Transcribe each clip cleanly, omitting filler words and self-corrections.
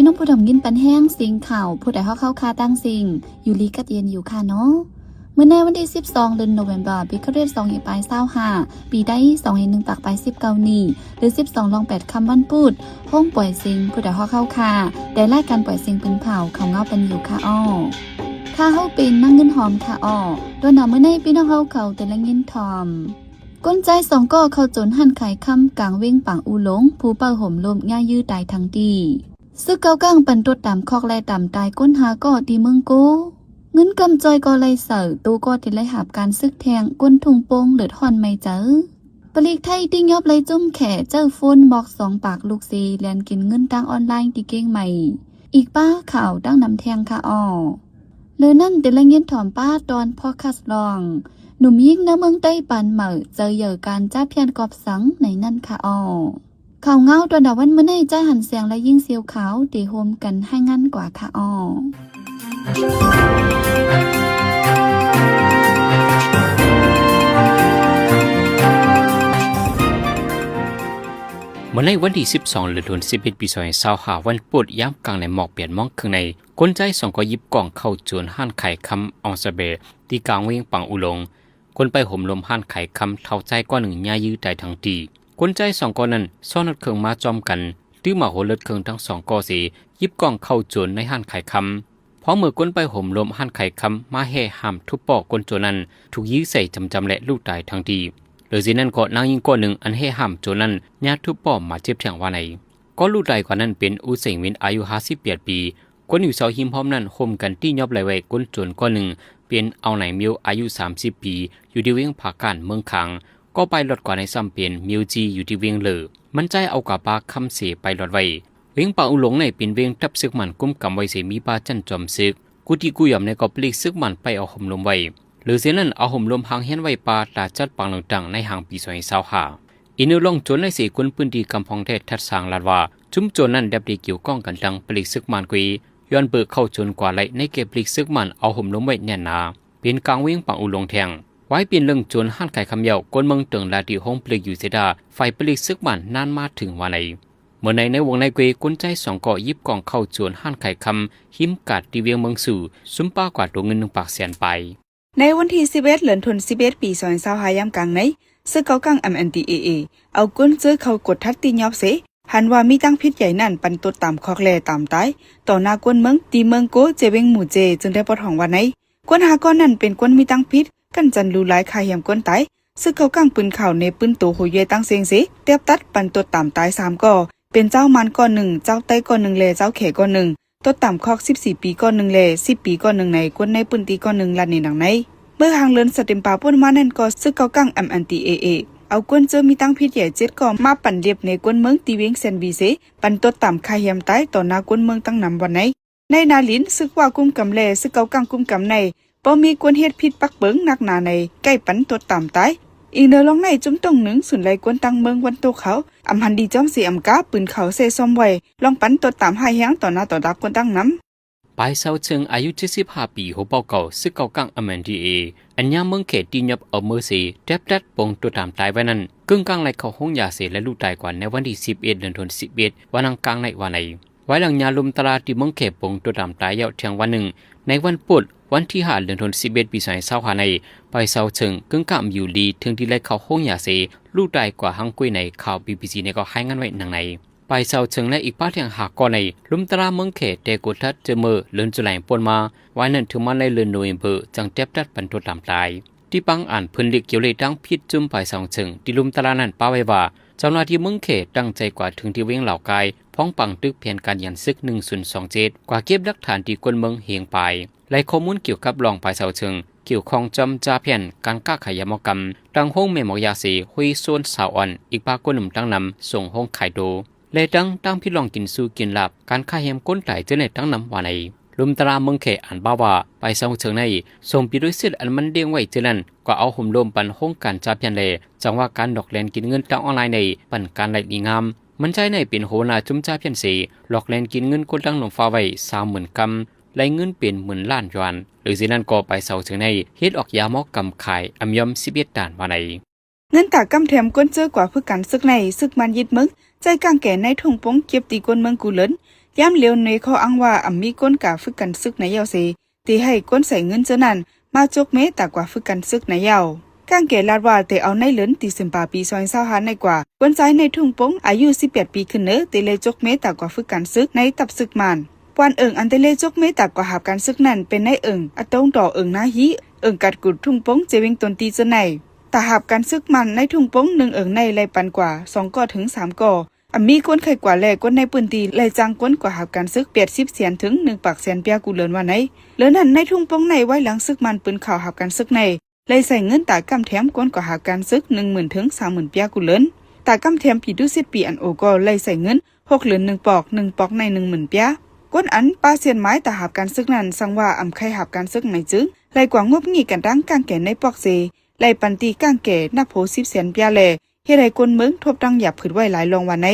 พี่น้องผู้ทำกินปันแห้งสิงข่าวผู้ใดเข้าคาตั้งสิงอยู่ลีกัดเย็นอยู่ค่ะเนาะเมื่อในวันที่12เดือนโนเวมเบอร์ปีคริสต์2525ปีได้2 1 ปากไป19นี้หรือ12ลอง8คำวันพูดห้องปล่อยสิงผู้ใดเข้าคาได้รายการปล่อยสิงเป็นเผาเขาเงาเป็นอยู่ค่ะอ้อค่าเฮาเป็นนั่งเงินหอมค่ะอ้อตัวหนาเมื่อในพี่น้องเขาแต่ละเงินทอมก้นใจ2ก็เข้าจนหั่นไข่คำกลางเว้งปังอูหลงผู้เป่าห่มลมง่ายยื้อตายทั้งดีซึกเก้าก้างปันตัวตามคอกไล่ตามตายก้นหาก็ตีเมืองโกเงินกำจอยก็ไล่เสือตูก็ติดไล่หาบการซึกแทงก้นทุงโป่งเหลือดหอนไม่เจอปลีกไทยติ้งยอบไล่จุ่มแข่เจ้าโฟนบอก2 ปากลูกซีแลนกินเงินตั้งออนไลน์ตีเก้งใหม่อีกป้าข่าวตั้งนำแทงค่ะอ้อเลยนั่นติดไล่เงินถอมป้าตอนพอคัสลองหนุ่มยิ่งน้ำเมืองใต้ปันเหม่อเจอเหยื่อการจ้าเพียนกอบสังในนั่นค่ะอ้อข่าวเงาตัวดาวันเมื่อในใจหันเสียงและยิ่งเสียวขาวตีโฮมกันให้งั้นกว่าค่ะอ้อเมื่อในวันที่12เดือน11ปี2025วันปุดย้ำกลางในหมอกเปลี่ยนมองข้างในคนใจ2ก็ยิบกล่องเข้าจวนห้านไข่คำอองซาเบตีกลางเวียงปังอุลงคนไปห่มลมห้านไข่คำเท่าใจก้อนหนึ่งย่ายื้อใจทั้งตีคนใจ2ก้อนนั้นซ่อนรถเครื่องมาจอมกันตื้อมาโหรถเครื่องทั้ง2ก้อสียิบกล่องเข้าจวนในห้านไข่คำพอเมื่อคนไปห่มลมห้านไข่คำมาแห่ห้ามทุบปอกคนโจนั้นถูกยื้อใส่จำและลูกตายทั้งตีหรือสินั่นก็นางยิงก้อนหนึ่งอันให้ห้ามโจนั้นญาติทุบป้อมมาเจ็บแทงว่าไหนก็ลูกตายกว่านั้นเป็นอุเซงวินอายุ58 ปีคนอยู่เสาหิมพร้อมนั้นห่มกันที่ยอบไหลไว้ก้นโจนก้อนหนึ่งเป็นเอาไหนมิวอายุ30 ปีอยู่ที่เวียงผาการเมืองขังก็ไปหลดกว่าในซ้ำเป็นมิวจีอยู่ที่เวียงเลอมันใจเอากว่าปลาคำเสไปหลดไว้เวียงป่าอุหลงในเป็นเวียงทับซึกมันกุ้มกำไว้เสมีปลาจันจอมซึกกูที่กูยอมในก็ปลีกซึกมันไปเอาห่มลมไว้หรือเสียนั้นเอาห่มลมหางเฮียนไว้ปลาตาจัดปังต่างๆในหางปี2025อินุลงโจนใน4คนพื้นที่กำพองเทศทัดสางลาดว่าจุ้มโจนนั้นได้เกี่ยวข้องกันดังปลีกซึกมันกุยย้อนเบิกเข้าจนกว่าไหลในเก็บปลีกซึกมันเอาห่มลมไว้แน่นหนาเป็นกลางเวียงปังอุหลงแทงไว้เป็นเรื่องโจนห้านไข่คำเยาก้นเมืองเติงลาดีห้องปลีกอยู่เสดาไฟปลีกซึกมันนานมาถึงวันไหนเมื่อในวงในกุยก้นใจ2ก่อยิบกองเข้าจวนห้านไข่คำหิมกัดที่เวียงเมืองสู่ซุ้มป้ากว่าตัวเงิน1 ปากแสนไปในวันที่11เดือนธันวาคมปี2025ยามกลางในซึกเกากัง MNDAA เอาก้นเจอเขากดทัดตียอบเสหันว่ามีตั้งพิษใหญ่นั่นปันตัวตามคอกแลตามตายต่อหน้ากวนเมืองตีเมืองโกเจเวงหมู่เจจึงได้ปอดของวันไหนกวนหาก้อนนั่นเป็นกวนมีตั้งพิษกันจันรูหลายคายยามกวนตายซึกเกากังปืนข่าวในปืนโตโหเยตั้งเสียงเสเตียบตัดปันตัวตามตาย3ก่อเป็นเจ้ามันก้อน1เจ้าไต้ก้อน1แลเจ้าแขก้อน1ตัวต่ำคอก14 ปีก้อน1แล10 ปีก้อน1ในกวนในปืนตีก้อน1ลันในหนังในเมื่อหางเลินสเต็มปาป่นมานั่นก็ซึกเกากัง MNDAA เอากวนเจอมีตั้งพิษใหญ่7ก่อมาปั่นเรียบในกวนเมืองตีเวงเซนบีเซปั่นตัวต่ำคายยามตายต่อหน้ากวนเมืองตั้งนำวันไหนในนาลินซึกว่ากุมกำแลซึกเกากังกุมกำในบ่มีกวนเฮ็ดพิษปักเบิงนักหนาในใกล้ปั่นตัวต่ำตายอีกเนอลองในจุ้มตรงหนึ่งสุนไหลกวนตั้งเมืองวันโตเขาอำหันดีจ้อมสีอำกาปืนเขาเซซอมไว้ลองปั่นตัวต่ำหายแฮงต่อหน้าต่อตากวนตั้งน้ำปลายเสาเชิงอายุ75 ปีหัวเป่าเก่าซึกเก่ากังอเมนดีเออันยามเมืองเขตตีนยับเอาเมอร์ซีแทบดัดปงตัวตามตายไว้นั้นกึ่งกลางไหลเข้าห้องยาเสและลูกตายกว่าในวันที่11เดือนธันวาคมวันอังคารในวันไหนไว้หลังยาลมตลาดที่เมืองเขตปงตัวตามตายยาวเที่ยงวันหนึ่งในวันพุธวันที่5เดือนธันวาคมปี2025ในปลายเสาเชิงกึ่งกลางอยู่ดีถึงที่ไหลเข้าห้องยาเสลูกตายกว่าหังกุยในข่าว BBC ในก็ให้งานไว้หนังในไปเสาเชิงในอีกป้าเทียงหากก่อนในลุมตราเมืองเขตเตกุทัดเจเมอเลินจุไลปนมาไว้นั่นถึงมาในเลือนโนเวมเบอร์จังเจ็บดัดปันตัวตามตายที่ปังอ่านพื้นเล็กเกี่ยวเลยตั้งพิษจุ่มไปเสาเชิงที่ลุมตรานั้นป้าไว้ว่าเจ้าหน้าที่เมืองเขตตั้งใจกว่าถึงที่เวียงเหล่ากายพ้องปังตึกเพียนการยันซึก1027กว่าเก็บหลักฐานที่กวนเมืองเฮียงไปไล่ข้อมูลเกี่ยวกับรองไปเสาเชิงเกี่ยวข้องจำจ่าเพียนการก้าขายามกรรมตั้งห้องเมมอยาสีหุยโซนสาวอ่อนอีกปากคนหนุ่มตั้งนำส่งห้องขายโดเลยตั้งพี่ลองกินสู้กินหลับการฆ่าเฮมก้นไก่เจเนตตั้งนำว่าในลุมตราเมืองเขอ่านบ้าว่าไปเสาเชิงในส่งปีด้วยเส้นอันมันเดียงไว้เจนั้นก็เอาห่มลมปันห้องการจับยันเลยจังว่าการดอกแลนกินเงินตั้งออนไลน์ในปันการไหลดีงามมันใจในเป็นโหนาจุ่มจ้าเพียนสีหลอกแลนกินเงินคนตั้งหนุ่มฟ้าไว้30,000 กำไหลเงินเป็น10,000 ล้านยวนหรือสินั้นก็ไปเสาเชิงในเฮ็ดออกยาหมอกกำขายอำยอม11 ด่านว่าในเงินตากำแถมก้นเจอกว่าเพื่อกันซึกในซึกมันยิดมึงใจกลางแก่ในทุ่งปงเก็บตีก้นเมืองกูเลิน ย่ำเลียวในข้ออ้างว่ามีก้นกาฝึกกันซึกในยาวเสตีให้ก้นใส่เงินเจนั้นมาจกเมตากว่าฝึกกันซึกในยาวก้างเกลาดว่าแต่เอาในเหลินตีสิมปาปีซอย25ในกว่าก้นใจในทุ่งปงอายุ18ปีขึ้นเนอตีเลจกเมตากว่าฝึกกันซึกในตับซึกมันปวนอันเตเลจกเมตากว่าหาบการซึกนั้นเป็นในอัตงต่อนาฮีกัดกุดทุ่งปงเจวิงตนตีจะไหนตาหาบการซึกมันในทุ่งปง1ในไลปันกว่า2ก่อถึง3ก่อมีก้นไข่กว่าแลก้นในปืนตีไลจางก้นกว่าหาบการซึก80เสียนถึง1ปากเสียนเปียกูเลินว่าไหนเลินนั้นในทุ่งปงในไว้หลังซึกมันปืนข่าวหาบการซึกในเลยใส่เงินตากำแถมก้นกว่าหาบการซึก10,000ถึง30,000เปียกูเลินตากำแถมปีดู10ปีอันโอก็เลยใส่เงิน6เหรียญ1ปอกใน10,000เปียก้นอันป้าเสียนไม้ตาหาบการซึกนั้นสังว่าไข่หาบการซึกในจึงไลกว่างบงี้กันดังกางแก่ในปอกเซไลปันตีกางแก่นับโผ10เสียนเปียแลเฮ็ดให้คนเมืองทบดังหยับขึ้นไว้หลายลองวันไหน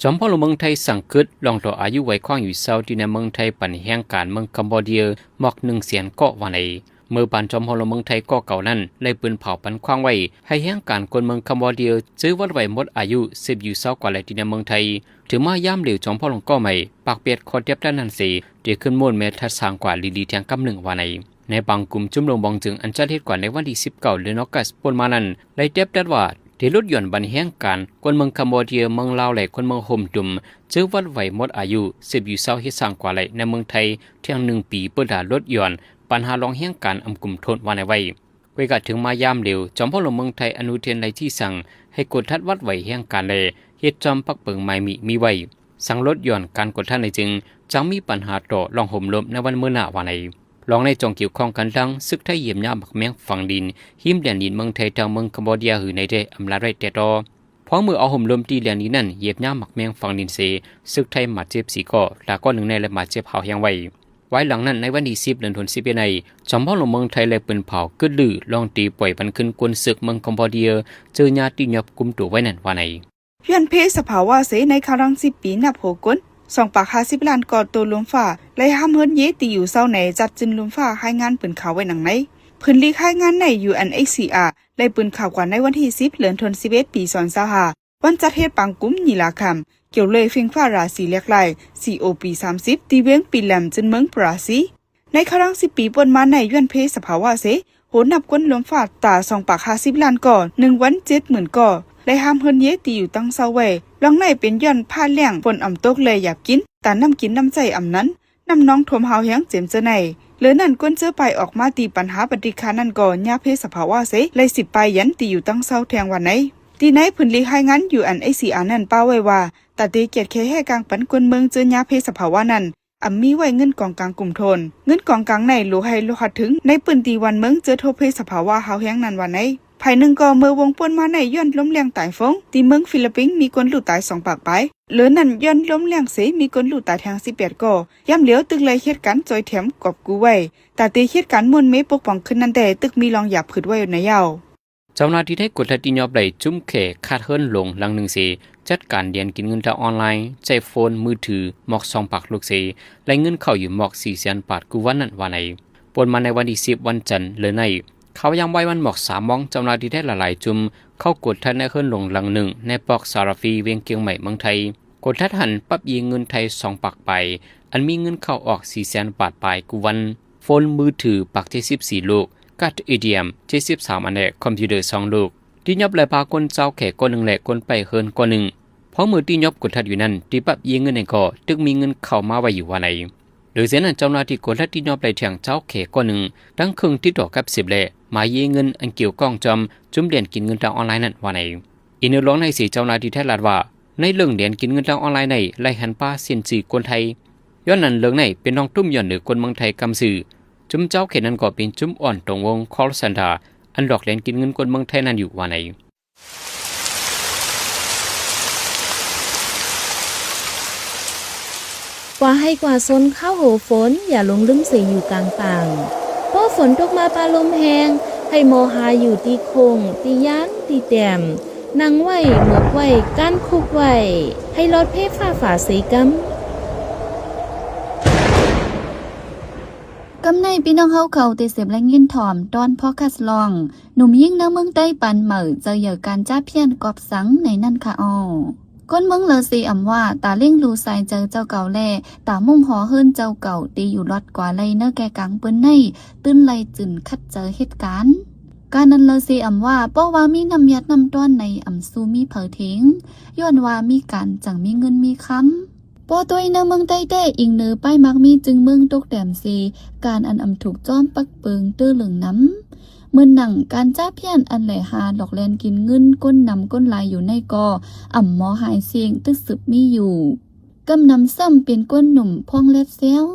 จอมพลเมืองไทยสังกึดลองต่ออายุไว้ข้องอยู่เศร้าที่ในเมืองไทยปันแห่งการเมืองกัมพูเดียหมอก1เสียนเกาะวันไหนเมื่อปานจอมพลเมืองไทยก็เก่านั้นเลยปืนเผาปันคว้างไว้ให้แห่งการคนเมืองกัมพูเดียซื้อวัดไว้หมดอายุ10อยู่เศร้ากว่าแลที่ในเมืองไทยถือมาย่ำเหลวจอมพลก็ใหม่ปากเปียดคอเทียบด้านนั้นสิเดี๋ยวขึ้นโมนเมทัดสร้างกว่าลีแทงกำ1วันไหนในบางกลุ่มจุ่มลงบองจึงอันจัดเหตุกว่าในวันที่19เดือนออกัสปนมานั้นเลยเทียบด้านว่าที่ลดหย่อนบันแห่งการคนเมืองกัมพูเดียเมืองลาวและคนเมืองโฮมดุมซื้อวัดไว้หมดอายุ10อยู่เศร้าเฮ็ดสร้างกว่าไหลในเมืองไทยเที่ยง1ปีเปิดด่าลดหย่อนปัญหาลองแห่งการกลุ่มโทษวันไว้ไว้กะถึงมายามเร็วจอมพลเมืองไทยอนุเทียนในที่สั่งให้กดทัดวัดไว้แห่งการแลเฮ็ดจอมปักเปิงไม้มีไว้สั่งลดหย่อนการกดทัดในจึงจังมีปัญหาต่อลองห่มลมในวันมื้อหน้าวันไหนลองในจงเกี่ยวข้องกันดังซึกไทยเยี่ยมยามบักแมงฝั่งดินหิมแดนดินเมืองไทยทางเมืองกัมพูเดียหือในได้อำลาไรแต่ต่อเพราะเมื่อเอาห่มลมตีแดนนี้นั่นเยียบยามบักแมงฝั่งดินเสซึกไทยมาเจ็บ4ก่อแล้วก็1ในและมาเจ็บเฮาแฮงไว้ไว้หลังนั้นในวันที่10เดือนธันวาคมในจอมพลเมืองไทยเลยปืนเผากึดลือลองตีปล่อยปันขึ้นกวนศึกเมืองกัมพูเดียเจอญาติยับกุมตัวไว้นั่นว่าไหนเพียนเพสภาวะเสในคารัง10ปีนับโหกน2ปาก50ล้านกอดตัวลมฟ้าไล่ห้ามเฮิรนเยตีอยู่เศร้าไหนจัดจินลมฟ้าให้งานปืนข่าวไว้หนังไหนพื้นลีกให้งานใน UNHCR ไล่ปืนข่าวกว่าในวันที่10เดือนธันวาคมปี2025วันจัดเฮ็ดปังกุ้มนีลาคำเกี่ยวเลยฟิงฟ้าราศีเล็กไล่ COP 30ตีเวียงปีแหลมจินเมืองปราศีในคารัง10ปีปนมาในย้อนเพสภาวะเสโหนับกวนลมฟ้าตา2ปาก50ล้านก่อ1วัน 70,000 ก่อได้ห้ามเฮิรนเยตีอยู่ตั้งเศร้าไว้ลองในเป็นย้อนผ้าเลี้ยงฝนตกเลยอยากกินแต่น้ำกินน้ำใจนั้นน้ำน้องทมหาวแห้งเจ็มเจอในเหลือนั่นก้นเจอไปออกมาตีปัญหาปฏิคานั่นก่อนยาเพศสภาวะเสเลย10ไปยันตีอยู่ตั้งเศร้าแทงวันไหนตีไหนพื้นลีให้งั้นอยู่UNHCRนั่นป้าไว้ว่าแต่ตีเกียรติแค่ให้กลางปันกวนเมืองเจอยาเพศสภาวะนั้นมีไว้เงินกองกลางกลุ่มทนเงินกองกลางในโลให้โลหัดถึงในปืนตีวันเมืองเจอโทเพศสภาวะหาวแห้งนั้นวันไหนภายหนึ่งก็เมื่อวงป่วนมาในย้อนล้มแรงตายฟงที่เมืองฟิลิปปินส์มีคนหลุดตาย2ปากไปเหลือนั่นย้อนล้มแรงเสมีคนหลุดตายแทง18ก่อย่ำเหลียวตึกเลยเหตุการณ์จอยแถมกอบกูไว้แต่ตีเหตุการณ์มวลเมปกป้องขึ้นนั่นแต่ตึกมีรองหยับขึ้นไว้ในยาวเจ้าหน้าที่ได้กดทัดติยอบได้จุ้มเขคาดเฮิรนลงหลัง1เสจัดการเรียนกินเงินทางออนไลน์ใช้โฟนมือถือหมอก2ปากลูกเสและเงินเข้าอยู่หมอก4แสนบาทกูวันนั้นวันไหนปนมาในวันที่10วันจันทร์เหลือในเขายังไว้วันหมอก3มองเจ้าหน้าที่ได้หลายจุ่มเข้ากดทัดในเฮิรนลงหลัง1ในปอกสารฟีเวียงเกียงใหม่เมืองไทยกดทัดหันปั๊บยิงเงินไทย2ปากไปอันมีเงินเข้าออก4แสนบาทไปกูวันโฟนมือถือปาก74ลูกกัด ATM 73อันแหละคอมพิวเตอร์2ลูกที่ยับเลยพาคนเจ้าแขกคน1แหละคนไปเฮิรนคน1เพราะมือที่ยับกดทัดอยู่นั้นที่ปั๊บยิงเงินในก็ตึกมีเงินเข้ามาไว้อยู่ว่าไหนโดยเส้นนั้นเจ้าหน้าที่กดทัดที่ยับเลยแทงเจ้าแขกคน1ตั้งครึ่งที่ดอกกับ10แหละมายิงเงินอันเกี่ยวก้องจอมจุ่มเรียนกินเงินทางออนไลน์นั่นว่าไหนอินเนอร์ร้องในสีเจ้าหน้าที่แท้ลาดว่าในเรื่องเรียนกินเงินทางออนไลน์ในไล่หันป้าเซียนสื่อคนไทยย้อนนั้นเรื่องในเป็นน้องตุ้มย้อนหรือคนเมืองไทยกำสื่อจุ่มเจ้าเขตนั้นก็เป็นจุ่มอ่อนตรงวง call center อันดอกเรียนกินเงินคนเมืองไทยนั้นอยู่ว่าไหนกว่าให้กว่าซนเข้าโหฝนอย่าลงลืมเสียอยู่กลางต่างเพราะฝนตกมาปลาลมแหงให้โมหาอยู่ตีคงตีย้านตีแต้มนางไหวหมกไหวก้านคุกไหวให้รถเพฟ้าฝ่าสีกำในพี่น้องเฮาเขาติเสพและยินถ่อมตอนพอคัสลองหนุ่มยิ่งในเมืองใต้ปันเหม่อเจอเหยื่อการจ้าเพี้ยนกอบสังในนั่นค่ะอ้อ ก้นเมืองเลอซีอำว่าตาเล่งลูไซเจอเจ้าเก่าแล่ตามุ่งหอเฮิรนเจ้าเก่าตีอยู่รอดกว่าไลเนอแกกังเปิ้นในตื้นไลจึนคัดเจอเหตุการณ์การนั้นเลอซีอำว่าป้อว่ามีนำยัดนำต้อนในอำซูมีเผอเทงย้อนว่ามีการจังมีเงินมีคำป้อตัวเนเมืองใต้แต่อิงเนอป้ายมักมีจึงเมืองตกแดมซีการอันอำถูกจ้อมปักเปิงเตื้อเหลืองน้ำเมื่อหนังการจ้าเพี้ยนอันแหล่หาดอกแลนกินเงินก้นนำก้นลายอยู่ในกออ่ำหมอหายเสียงตึกสืบมีอยู่กำนำซ้ำเป็นก้นหนุ่มพองเล็ดเซล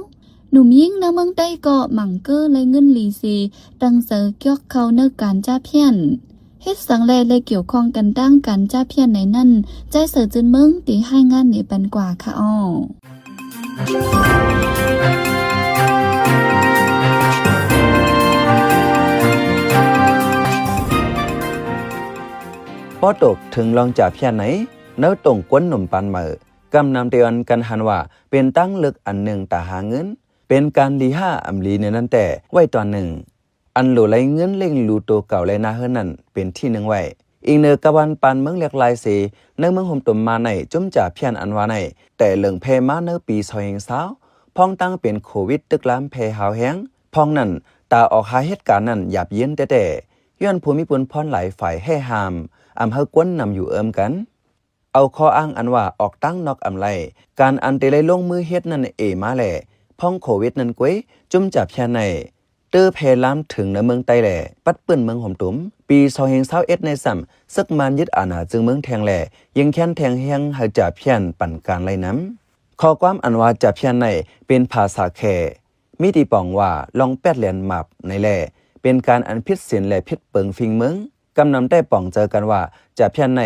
หนุ่มยิ่งนะเมืองใต้เกาะหมั่งเกอร์เลยเงินลีซีตังเซอเกี่ยวเขาเนการจ้าเพี้ยนเฮ็ดสังแลเลยเกี่ยวข้องกันด้างการจ้าเพี้ยนในนั่นใจเสือจืนเมืองตีให้งานนี่ปันกว่าค่ะอ้อป้อตกถึงลองจับเพี้ยนไหนเนื้อตรงก้นหนุ่มปันเหมอกำนำเตือนกันหันว่าเป็นตั้งลึกอันหนึ่งตาหาเงินเป็นการลีห้าอำลีในนั้นแต่ไว้ตอนหนึ่งอันหลูไหลเงินเล่งลูโตเก่าและนาเฮือนนั่นเป็นที่หนึ่งไว้อีกเนื้อกะวันปันเมืองเรียกลายสีเนื้อเมืองห่มตุ่มมาในจุ่มจับเพี้ยนอันว่าในแต่เหลืองเพมาเนื้อปีซอยเฮงสาวพองตั้งเป็นโควิดตึกล้ำเพหาวแห้งพองนั่นตาออกหาเหตุการณ์นั่นหยาบเย็นแต่ย้อนภูมิปุนพรหลายฝ่ายให้หามอำเฮากวนนำอยู่เอิมกันเอาข้ออ้างอันว่าออกตั้งนอกอำไลการอันเตเลยลงมือเฮ็ดนั่นมาแหละพ้องโควิดนั่นกวยจุ่มจับแค่ในเตอเพล้ำถึงในเมืองไต้แหล่ปัดปื้นเมืองห่มตุ้มปี2021ในซ้ำซึกมันยึดอาณาจึงเมืองแทงแหล่ยังแค้นแทงเฮียงให้จับเพี้ยนปั่นการไล่น้ำข้อความอันว่าจับเพี้ยนในเป็นภาษาแขมีตีปองว่าลองแปดเหรียญหมับในแหล่เป็นการอันพิษศีลและพิษเปิงฟิงเมืองกำนำได้ป่องเจอกันว่าจับเพี้ยนใน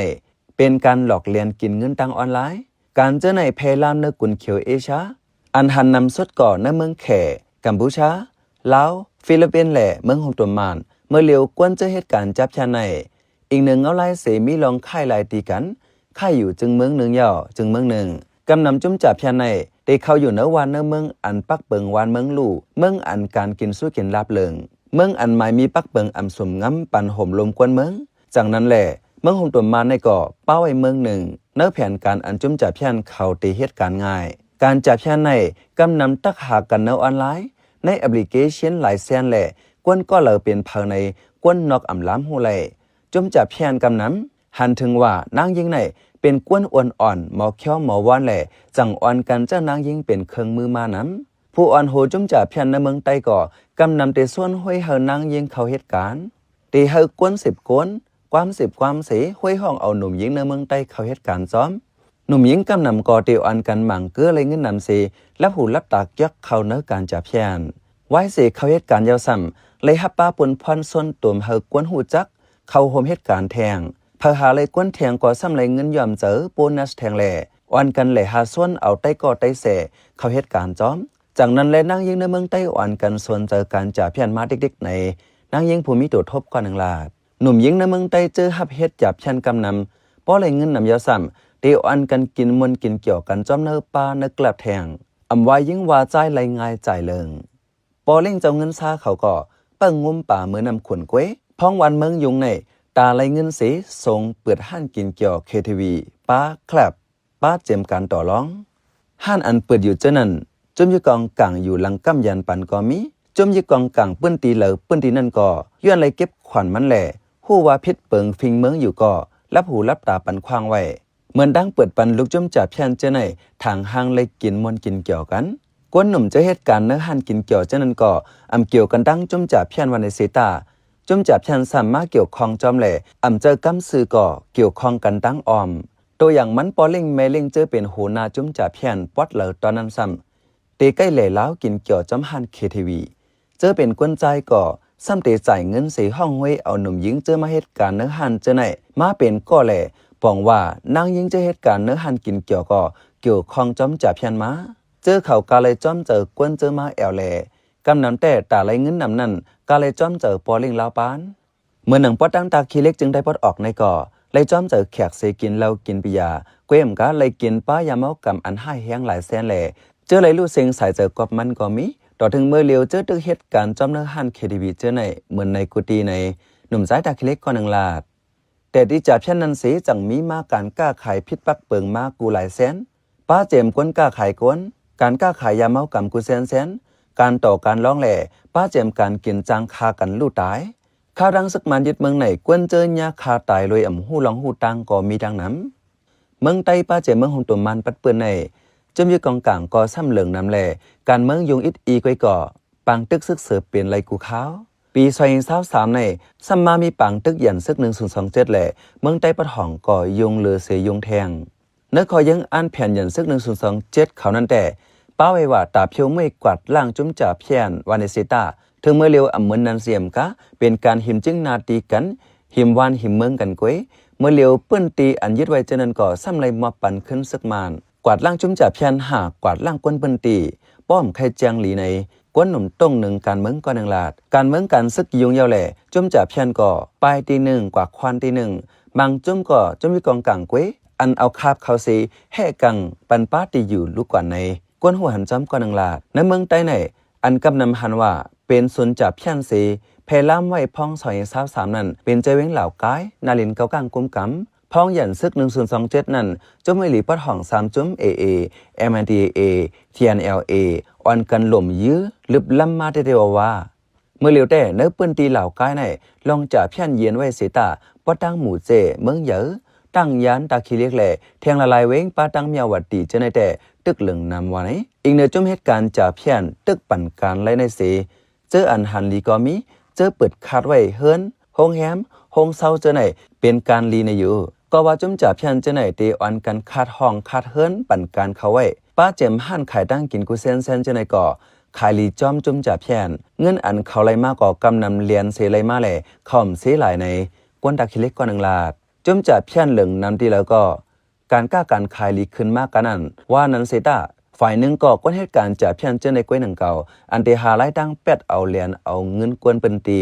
เป็นการหลอกเลียนกินเงินตังออนไลน์การเจอในเพลามเนื้อกุนเขียวเอเชียอันหันนำสุดก่อในเมืองแขกัมพูชาลาวฟิลิปปินส์และเมืองฮงตุมมานเมื่อเลียวกวนเจอเหตุการณ์จับชาในอีกหนึ่งเอาไล่เสมีลองค่ายลายตีกันค่ายอยู่จึงเมืองหนึ่งย่อจึงเมืองหนึ่งกำนำจุ่มจับชาในได้เข้าอยู่เนื้อวันเนื้อเมืองอันปักเปิงวันเมืองลู่เมืองอันการกินสู้กินลาบเลิงเมืองอันหมายมีปักเปิงอำสมง้ำปันห่มลมกวนเมืองจากนั้นแหละเมืองฮงตุมมานในก่อเป้าไว้เมืองหนึ่งเนื้อแผนการอันจุ่มจับชาเข้าตีเหตุการณ์ง่ายการจับชาในกำนำตักหากันเนื้อออนไลน์ในแอปพลิเคชันหลายแสนแหละกวนก็เลยเป็นภายในกวนนอกอำล้ำหูไหลจุ่มจับเพียนกำน้ำหันถึงว่านางยิงในเป็นกวนอ่อนอ่อนหมอเขี้ยวหมอวานแหละจังอ่อนกันเจ้านางยิงเป็นเครื่องมือมาน้ำผู้อ่อนโหจุ่มจับเพียนในเมืองใต้ก่อกำนำเตส่วนห้วยเฮานางยิงเข้าเหตุการณ์ตีเฮากวน10กวนความ10ความเสห้วยห้องเอาหนุ่มยิงในเมืองใต้เข้าเหตุการณ์ซ้อมหนุ่มยิงกำนำก่อเตียวอันกันหมั่งเกื้อเลยเงินนำเสและหูรับตากยักเข้าเนื้อการจับเพียนไว้เสเข้าเหตุการณ์ยาวซ้ำเลยฮับป้าปนพรส่วนตุ่มเฮากวนหูจักเข้าโฮมเหตุการณ์แทงเพอหาเลยกวนแทงก่อซ้ำเลยเงินยอมเจอโบนัสแทงแหล่อ่อนกันเลยหาส่วนเอาใต้ก่อใต้เสเข้าเหตุการณ์จ้อมจากนั้นเลยนั่งยิงในเมืองใต้อ่อนกันส่วนเจอการจับเพียนมาเด็กๆในนั่งยิงผู้มีตัวทบกว่าหนึ่งลาดหนุ่มยิงในเมืองใต้เจอฮับเฮ็ดจับเพียนกำนำป้อเลยเงินนำยาวซ้ำเตียวอันกันกินมนกินเกี่ยวกันจ้อมเนื้อปลาเนื้อกลับแทงอำว่ายิ่งว่าใจไหลง่ายใจเลิงปอเล่งเจ้าเงินซาเขาก็เปิ้งงุ้มป่าเมื่อนำขวนก้วยพ้องวันเมืองยุงในตาไหลเงินสีทรงเปิดห้านกินเกี่ยวเคทีวีป้าแคลบป้าเจมการต่อร้องห้านอันเปิดอยู่เจ้านั้นจมยี่กองกลางอยู่หลังกำยันปันก็มีจมยี่กองกลางเปิ้นตีเหลอเปิ้นตีนั่นก็ย้อนไหลเก็บขวัญมันแหล่หู้ว่าพิษเปิงฟิงเมืองอยู่ก็รับหูรับตาปันควางไว้เหมือนดังเปิดปันลุกจมจับเพียนเจ้าในทางห้างเลยกินมนกินเกี่ยวกันกวนหนุ่มจะเหตุการณ์เนื้อหันกินเกี่ยวเจ้านั้นก็อำเกี่ยวกันดังจมจับเพียนวันในเซตาจมจับเพียนสามารถเกี่ยวข้องจอมแหล่อำเจอกำซื้อก็เกี่ยวข้องกันดังออมตัวอย่างมันปอเล่งแม่เล่งเจอเป็นโหนาจมจับเพียนปอดเหลอตอนนั้นซ้ำเตใกล้แหล่ล้าวกินเกี่ยวจอมหันเคทีวีเจอเป็นกวนใจก็ซ้ำเตจ่ายเงินสีห้องไว้เอาหนุ่มยิงเจอมาเหตุการณ์เนื้อหันเจอไหนมาเป็นก็แหล่ปองว่านางยิงจะเหตุการณ์เนื้อหันกินเกี่ยวก็เกี่ยวข้องจอมจับเพียนมาเจอเขากาเลยจ้อมเจอกวนเจอมาแอวแหล่กำนำแต่ตาไหลเงินนำนั่นกาเลยจ้อมเจอปอเล่งลาวปานเมื่อหนังปอดตั้งตาขี้เล็กจึงได้ปอดออกในก่อเลยจ้อมเจอแขกเสกินเหล้ากินปิยาเกวมกะเลยกินป้ายาเมากำอันให้แห้งหลายแสนแหล่เจอเลยรู้เสียงสายเจอกอบมันก็มีต่อถึงเมื่อเลียวเจอตึกเหตุการณ์จ้อมเนื้อหันเคทีวีเจอในเหมือนในกุฏิในหนุ่มสายตาขี้เล็กก็หนึ่งลาด แต่ที่จับเช่นนั้นสีจังมีมาการกล้าขายพิษปักเปิงมากูหลายแสนป้าเจมก้นกล้าขายก้นการกล้าขายยาเมากำกูแสนการต่อการร้องแหล่ป้าเจมการกินจางคากันลู่ตายข้าวดังซึกมันยึดเมืองไหนกวนเจอญาคาตายเลยหู้หลองหูตังก็มีดังนั้นเมืองไต้ป้าเจมเมืองหงตัวมันปัดเปื้อนในจมอยู่กองกลางก็ซ้ำเหลืองน้ำแหล่การเมืองยุงอิดอีก้อยก่อปังตึกซึกเสือเปลี่ยนไรกูขาวปี2023ในซัมมามีปังตึกยันซึก1027แหล่เมืองไต้ปะถ่องก่อยุงเลือเสยยุงแทงเนื้อขอยังอ่านแผ่นยันซึก1027เขานั่นแต่ป้าไว้ว่าตาเพียวไม่กวาดล่างจุ้มจ่าเพียนวานิสิตาถึงเมื่อเร็วอ่ำเหมือนนันเสียมกะเป็นการหิมจิ้งนาตีกันหิมวานหิมเมืองกันก้วยเมื่อเร็วเปิ้นตีอันยึดไว้เจนันก่อซ้ำไรมาปั่นขึ้นซึกมานกวาดล่างจุ้มจ่าเพียนหากวาดล่างก้นเปิ้นตีป้อมไข่แจงหลีในกวนหนุ่มต้งหนึ่งการเมืองก่อนหนึ่งลาดการเมืองการซึกยุงยาวแหล่จุ้มจ่าเพียนก่อปลายตีหนึ่งกว่าควานตีหนึ่งบางจุ้มก่อจุ้มวิกองกลางก้วยอันเอาคาบเขาสีแห่กังปันป้าตีอยู่ลูกกว่าในกวนหัวหันจำก่อนหนึ่งลาดในเมืองใต้ในอันกำนำหันว่าเป็นศูนย์จับเพียนสีเพล่ามไว้พ้อง2023นั่นเป็นใจเว้งเหล่ากายนาลินเกากลางกุมกำพ้องหยันซึก1027นั่นจุ้มไม่หลีปัดห่อง3จุ้ม AA MNDAA TNLA อ่อนกันหล่มยื้อลึบล้ำมาเดียวว่าเมื่อเหลียวแต่เนื้อปืนตีเหล่ากายในลองจับเพียนเย็นไว้เสตาป้าตั้งหมู่เจเมืองเยอะตั้งยานตาคีเล็กแหล่แทงละลายเว้งป้าตั้งเมียวัดตีเจในแต่ตึกเหลืองนำวันนี้อีกเนื้อจุ้มเหตุการณ์จับเพียนตึกปั่นการไล่ในเสเจออันหันลีก็มีเจอเปิดคาดไว้เฮิรนห้องแฮมห้องเศร้าเจอไหนเป็นการลีในอยู่ก็ว่าจุ้มจับเพียนเจอไหนเตออนกันคาดห้องคาดเฮิรนปั่นการเขาไว้ป้าเจมหั่นขายตั้งกินกูเซนเจอไหนก่อขายลีจอมจุ้มจับเพียนเงินอันเขาไล่มากก่อกำนำเลียนเสไล่มาแหล่ข่อมเสหลายในกวนตาคิเล็กกว่า1ลาดจุ้มจับเพียนเหลืองนำที่แล้วก็การกล้าการขายลีขึ้นมากกันนั้นว่านั้นเสตาฝ่ายหนึ่งก็ก้นเหตุการณ์จับเพียนเจอในก้วยหนึ่งเก่าอันเตหาไล่ตั้งเป็ดเอาเหรียญเอาเงินกวนเป็นตี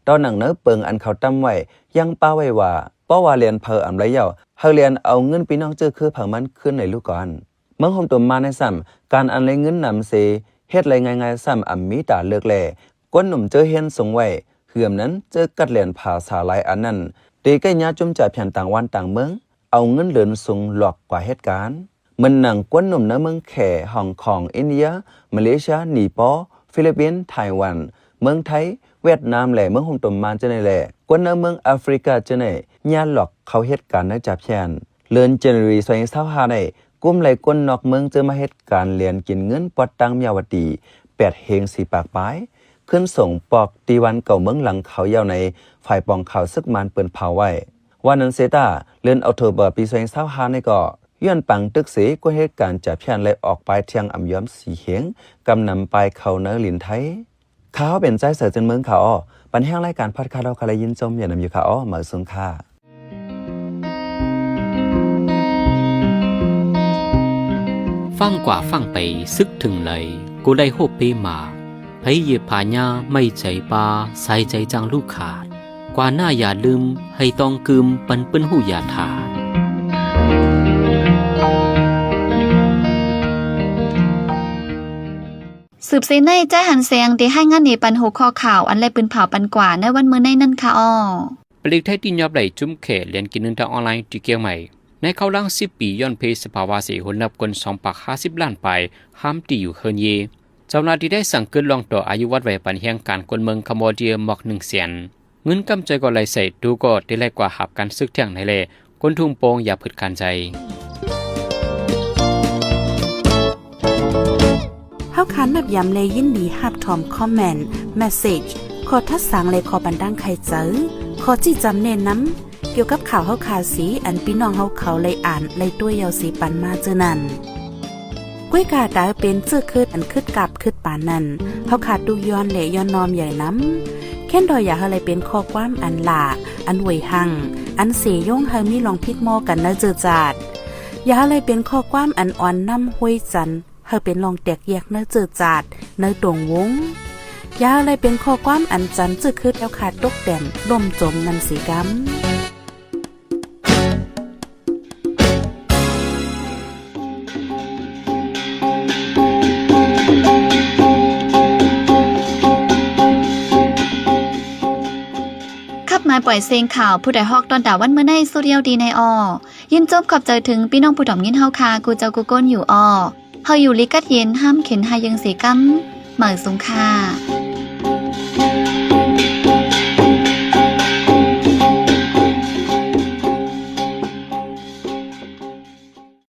ตอนหนังเนื้อเปิงอันเขาตั้มไว้ยังป้าไว้ว่าป้าว่าเหรียญเพออำไรเยาเฮาเหรียญเอาเงินพี่น้องเจอคือผังมันขึ้นในลูกก่อนเมืองโฮมตัวมาในซ้ำการอันไรเงินนำเสเฮ็ดไรง่ายๆซ้ำอ่ำมีตาเลือกแล่ก้นหนุ่มเจอเฮียนสงไว้เหือมนั้นเจอกัดเหรียญผ่าสาหลายอันนั้นตีใกล้ญาจุ่มจับเพียนต่างวันต่างเมืองเอาเงินเหรียญสูงหลอกกว่าเหตุการณ์มันหนังกวนหนุ่มในเมืองแขฮ่องกงอินเดียมาเลเซียนีปอฟิลิปปินส์ไต้หวันเมืองไทยเวียดนามแหล่เมืองฮ่องตมมานจะในแหล่กวนในเมืองแอฟริกาจะในญาหลอกเขาเหตุการณ์ในจับเพียนเลือนเจนรี2025ในกุมไหลกวนนอกเมืองเจอมาเหตุการณ์เรียนกินเงินปอดตังเมียวดี8เฮง4ปากปลายขึ้นส่งปอกตีวันเก่าเมืองหลังเขายาวในฝ่ายปองข่าวซึกมันเปิ้นเผาไว้วันนั้นเซตาเลือนออกโทเบอร์ปี2025ในก็ย้อนปังตึกเสก็เหตุการณ์จับเพียนเลยออกไปเที่ยงอ่ำย้อมสีเขียงกำนำไปเขาเนื้อลินไทยข้าวเป็นใจเสือจนเมืองเขาปันแห้งรายการพอดคาส์เราคาลยินจมอย่านำอยู่เขาเหมือสุงค่าฟังกว่าฟังไปซึกถึงเลยกูได้โฮเปมาพยเยพาญาไม่ใจปาใส่ใจจังลูกขาดกว่าหน้าอย่าลืมให้ต้องกึมปันเปิ้นหูอย่าถาดสืบเสในใจหันเสียงที่ให้งานในปันหัวข้อข่าวอันไรปืนเผาปันกว่าในวันมื้อในนั่นค่ะอ้อปลีกไทยที่ยอบไหลจุ้มเขเรียนกินนึงทางออนไลน์ที่เกี่ยวใหม่ในเขาล่าง10 ปีย้อนเพสภาวะเสียหนนับกน250 ล้านไปห้ามตีอยู่เฮินเยเจ้าหน้าที่ได้สั่งขึ้นลองต่ออายุวัดไว้ปันแห่งการคนเมืองคมโบเดียหมอก1 แสนเงินกำใจก็ไหลใส่ดูก็ได้แลกกว่าหับการซึกเที่ยงในเล่คนทุ่งโปงอย่าผึดการใจเฮาคันนับยำเลยยินดีฮับทอมคอมเมนต์เมสเสจขอทัดสั่งเลยขอบันดังใครเจอขอจี้จำเน้นน้ำเกี่ยวกับข่าวเฮาขาสีอันพี่น้องเฮาเขาเลยอ่านเลยตัวยาวสีปันมาเจอนั่นก้วยกาดาเป็นเจื้อคืดอันคืดกับคืดปานนั่นเฮาขาดดูย้อนเหลย้อนนอมใหญ่น้ำแค่นดอยอยากอะไรเป็นข้อความอันหลาอันหวยหังอันเสยย่งเฮามีลองพิดหม้อกันนะเจอจาดอยากอะไรเป็นข้อความอันอ่อนน้ำห้วยจันเฮาเป็นลองแตกแยกเนื้อเจอจาดเนื้อตรงวงยาอะไรเป็นข้อความอันจันจื้อคืดแล้วขาดตกแต่นล่มจมนันสีกำมา ายปล่อยเซงข่าวผู้ใดฮอกตอนดาวันเมื่อในสุเรียวดีในยินจบขอบใจถึงพี่น้องผู้ดอมยินเฮาคากูเจ้ากูก้นอยู่เฮาอยู่ลิกัดเย็นห้ามเข็นหายังเสกัมเหมือสงค่า